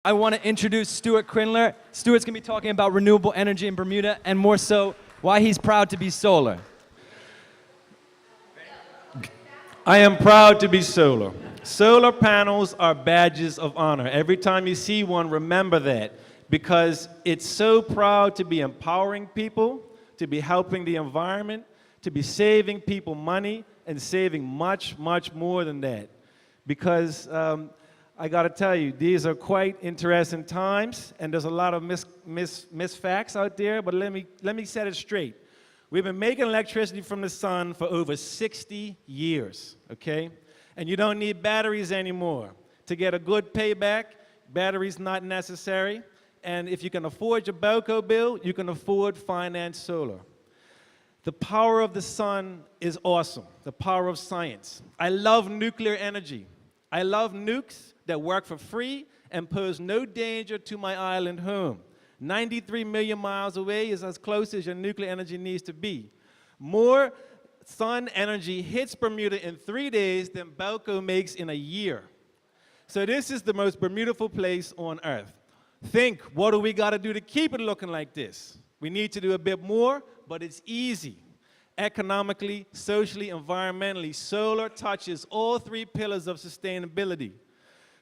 I want to introduce Stuart Kriendler. Stuart's going to be talking about renewable energy in Bermuda, and more so, why he's proud to be solar. I am proud to be solar. Solar panels are badges of honor. Every time you see one, remember that, because it's so proud to be empowering people, to be helping the environment, to be saving people money, and saving much, much more than that. Because I got to tell you, these are quite interesting times, and there's a lot of misfacts out there, but let me set it straight. We've been making electricity from the sun for over 60 years, okay? And you don't need batteries anymore. To get a good payback, batteries not necessary, and if you can afford your BELCO bill, you can afford finance solar. The power of the sun is awesome, the power of science. I love nuclear energy. I love nukes that work for free and pose no danger to my island home. 93 million miles away is as close as your nuclear energy needs to be. More sun energy hits Bermuda in 3 days than BELCO makes in a year. So this is the most beautiful place on earth. Think, what do we got to do to keep it looking like this? We need to do a bit more, but it's easy. Economically, socially, environmentally, solar touches all three pillars of sustainability.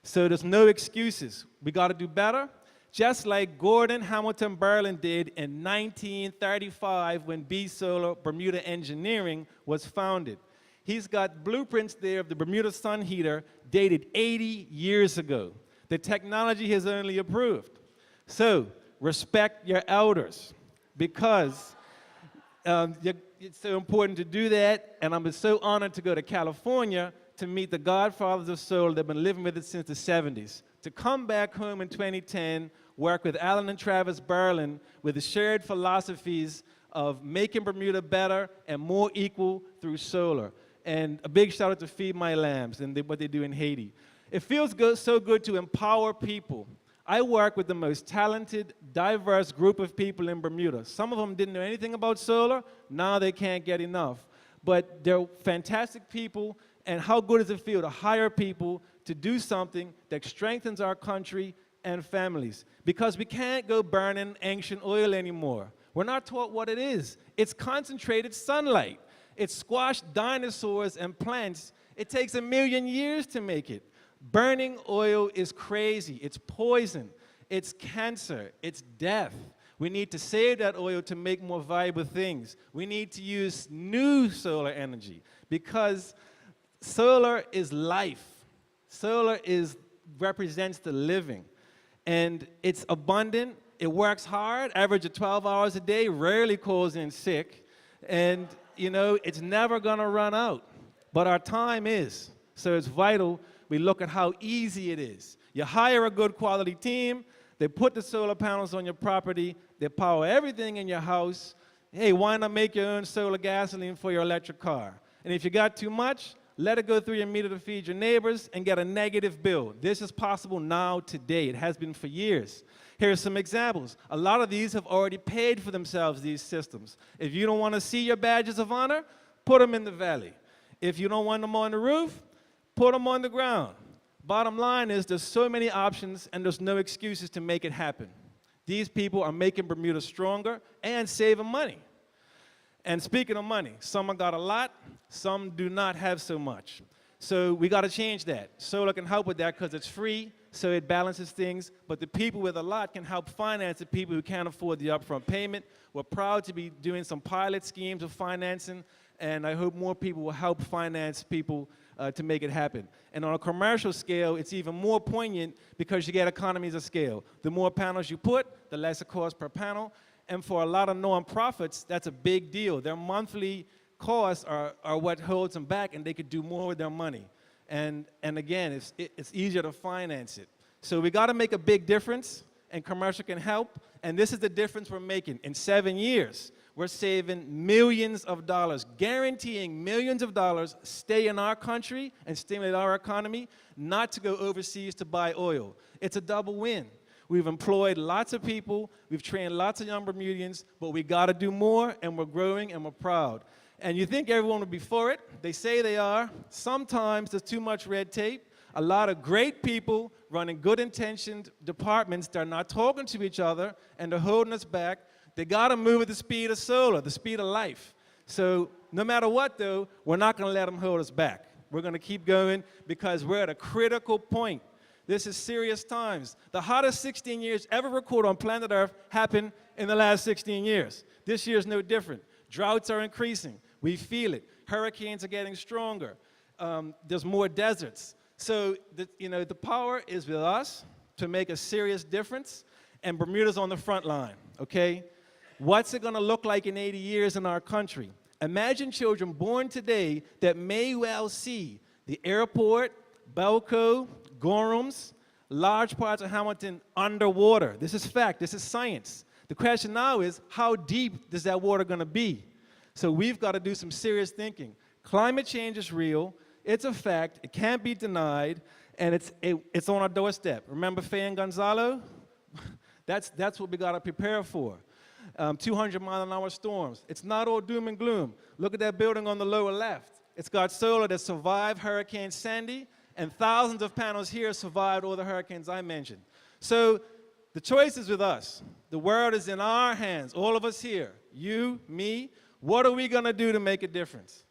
So there's no excuses. We got to do better, just like Gordon Hamilton Berlin did in 1935 when B Solar Bermuda Engineering was founded. He's got blueprints there of the Bermuda sun heater dated 80 years ago. The technology has only improved. So respect your elders, because it's so important to do that, and I'm so honored to go to California to meet the godfathers of solar that have been living with it since the 70s. To come back home in 2010, work with Alan and Travis Berlin with the shared philosophies of making Bermuda better and more equal through solar. And a big shout out to Feed My Lambs and what they do in Haiti. It feels good, so good to empower people. I work with the most talented, diverse group of people in Bermuda. Some of them didn't know anything about solar. Now they can't get enough. But they're fantastic people, and how good does it feel to hire people to do something that strengthens our country and families? Because we can't go burning ancient oil anymore. We're not taught what it is. It's concentrated sunlight. It squashed dinosaurs and plants. It takes 1 million years to make it. Burning oil is crazy. It's poison. It's cancer. It's death. We need to save that oil to make more valuable things. We need to use new solar energy, because solar is life. Solar represents the living. And it's abundant. It works hard, average of 12 hours a day, rarely calls in sick. And, you know, it's never going to run out. But our time is. So it's vital we look at how easy it is. You hire a good quality team, they put the solar panels on your property, they power everything in your house. Hey, why not make your own solar gasoline for your electric car? And if you got too much, let it go through your meter to feed your neighbors and get a negative bill. This is possible now, today. It has been for years. Here are some examples. A lot of these have already paid for themselves, these systems. If you don't want to see your badges of honor, put them in the valley. If you don't want them on the roof, put them on the ground. Bottom line is there's so many options and there's no excuses to make it happen. These people are making Bermuda stronger and saving money. And speaking of money, some have got a lot, some do not have so much. So we got to change that. Solar can help with that because it's free, so it balances things, but the people with a lot can help finance the people who can't afford the upfront payment. We're proud to be doing some pilot schemes of financing, and I hope more people will help finance people to make it happen. And on a commercial scale, it's even more poignant because you get economies of scale. The more panels you put, the less it costs per panel. And for a lot of nonprofits, that's a big deal. Their monthly costs are what holds them back, and they could do more with their money. And again, it's easier to finance it. So we got to make a big difference, and commercial can help. And this is the difference we're making. In 7 years, we're saving millions of dollars, guaranteeing millions of dollars stay in our country and stimulate our economy, not to go overseas to buy oil. It's a double win. We've employed lots of people, we've trained lots of young Bermudians, but we got to do more, and we're growing, and we're proud. And you think everyone would be for it. They say they are. Sometimes there's too much red tape. a lot of great people running good-intentioned departments that are not talking to each other and they're holding us back. They got to move at the speed of solar, the speed of life. So no matter what, though, we're not going to let them hold us back. We're going to keep going because we're at a critical point. This is serious times. The hottest 16 years ever recorded on planet Earth happened in the last 16 years. This year is no different. Droughts are increasing. We feel it. Hurricanes are getting stronger. There's more deserts. So the power is with us to make a serious difference, and Bermuda's on the front line, okay? What's it going to look like in 80 years in our country? Imagine children born today that may well see the airport, Belco, Gorham's, large parts of Hamilton underwater. This is fact. This is science. The question now is, how deep is that water going to be? So we've got to do some serious thinking. Climate change is real. It's a fact. It can't be denied. And it's on our doorstep. Remember Faye and Gonzalo? That's what we got to prepare for. 200-mile-an-hour storms. It's not all doom and gloom. Look at that building on the lower left. It's got solar that survived Hurricane Sandy, and thousands of panels here survived all the hurricanes I mentioned. So the choice is with us. The world is in our hands, all of us here, you, me. What are we going to do to make a difference?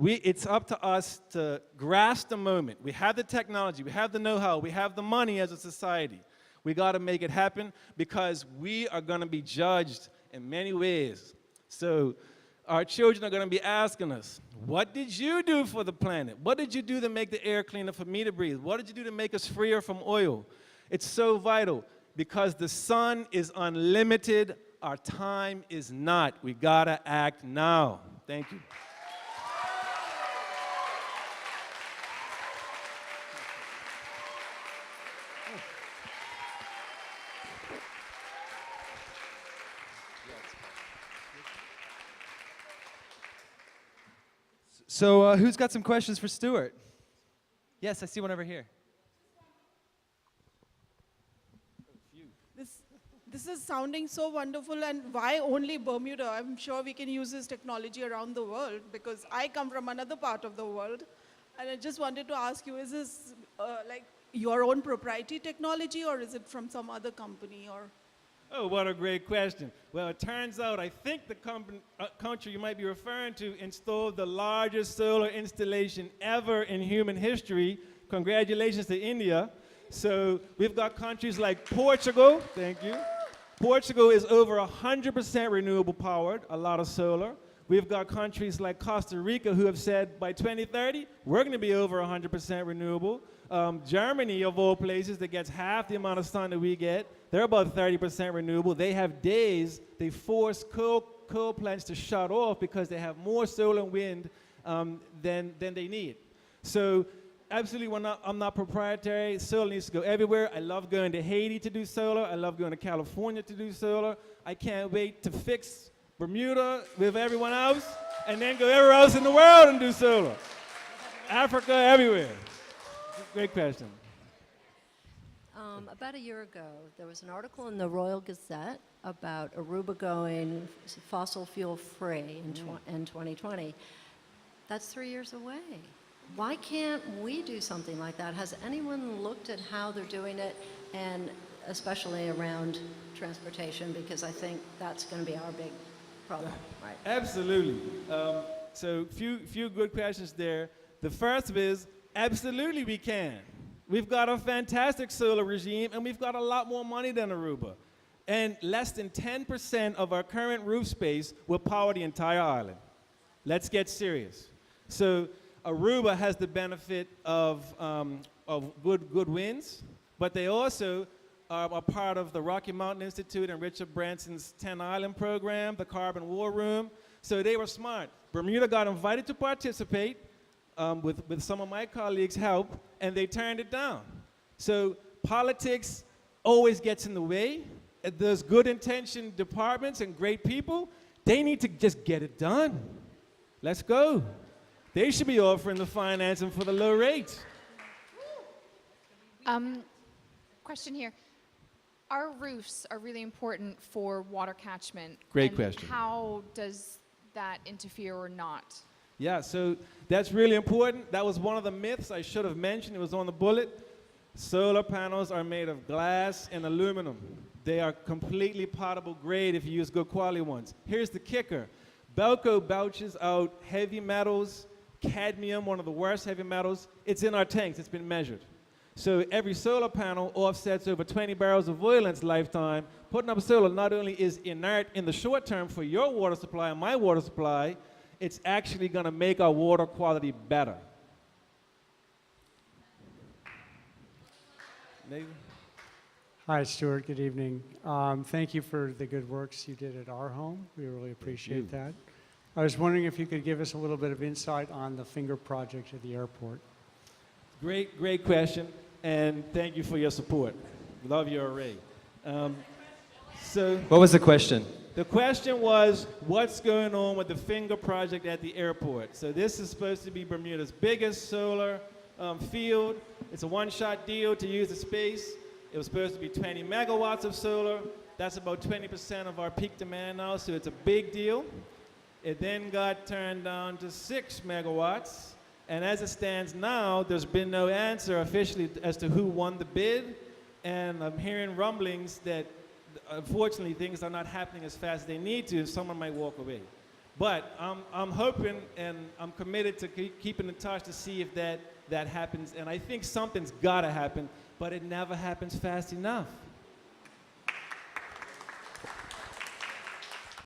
It's up to us to grasp the moment. We have the technology, we have the know-how, we have the money as a society. We got to make it happen because we are going to be judged in many ways. So our children are going to be asking us, what did you do for the planet? What did you do to make the air cleaner for me to breathe? What did you do to make us freer from oil? It's so vital because the sun is unlimited. Our time is not. We got to act now. Thank you. So who's got some questions for Stuart? Yes, I see one over here. This is sounding so wonderful, and why only Bermuda? I'm sure we can use this technology around the world because I come from another part of the world, and I just wanted to ask you, is this like your own proprietary technology or is it from some other company? Or? Oh, what a great question. Well, it turns out I think the country you might be referring to installed the largest solar installation ever in human history. Congratulations to India. So we've got countries like Portugal, thank you. Portugal is over 100% renewable powered, a lot of solar. We've got countries like Costa Rica who have said by 2030, we're going to be over 100% renewable. Germany, of all places, that gets half the amount of sun that we get, they're about 30% renewable. They have days, they force coal plants to shut off because they have more solar and wind than they need. So absolutely, I'm not proprietary. Solar needs to go everywhere. I love going to Haiti to do solar. I love going to California to do solar. I can't wait to fix Bermuda with everyone else and then go everywhere else in the world and do solar. Africa, everywhere. Great question. About a year ago, there was an article in the Royal Gazette about Aruba going fossil fuel free in 2020. That's 3 years away. Why can't we do something like that? Has anyone looked at how they're doing it, and especially around transportation, because I think that's going to be our big problem, right? Absolutely. So few good questions there. The first is, absolutely we can. We've got a fantastic solar regime, and we've got a lot more money than Aruba. And less than 10% of our current roof space will power the entire island. Let's get serious. So Aruba has the benefit of good winds, but they also are a part of the Rocky Mountain Institute and Richard Branson's 10 Island program, the Carbon War Room. So they were smart. Bermuda got invited to participate with some of my colleagues' help, and they turned it down. So politics always gets in the way. Those good-intentioned departments and great people, they need to just get it done. Let's go. They should be offering the financing for the low rates. Question here. Our roofs are really important for water catchment. Great question. How does that interfere or not? Yeah, so that's really important. That was one of the myths I should have mentioned. It was on the bullet. Solar panels are made of glass and aluminum. They are completely potable grade if you use good quality ones. Here's the kicker. Belco belches out heavy metals, cadmium, one of the worst heavy metals. It's in our tanks. It's been measured. So every solar panel offsets over 20 barrels of oil in its lifetime. Putting up solar not only is inert in the short term for your water supply and my water supply, it's actually going to make our water quality better. Nathan? Hi, Stuart. Good evening. Thank you for the good works you did at our home. We really appreciate that. I was wondering if you could give us a little bit of insight on the finger project at the airport. Great question, and thank you for your support. Love your array. What was the question? The question was, what's going on with the finger project at the airport? So this is supposed to be Bermuda's biggest solar field. It's a one-shot deal to use the space. It was supposed to be 20 megawatts of solar. That's about 20% of our peak demand now, so it's a big deal. It then got turned down to 6 megawatts. And as it stands now, there's been no answer officially as to who won the bid. And I'm hearing rumblings that, unfortunately, things are not happening as fast as they need to, and someone might walk away. But I'm hoping, and I'm committed to keeping in touch to see if that happens. And I think something's got to happen, but it never happens fast enough.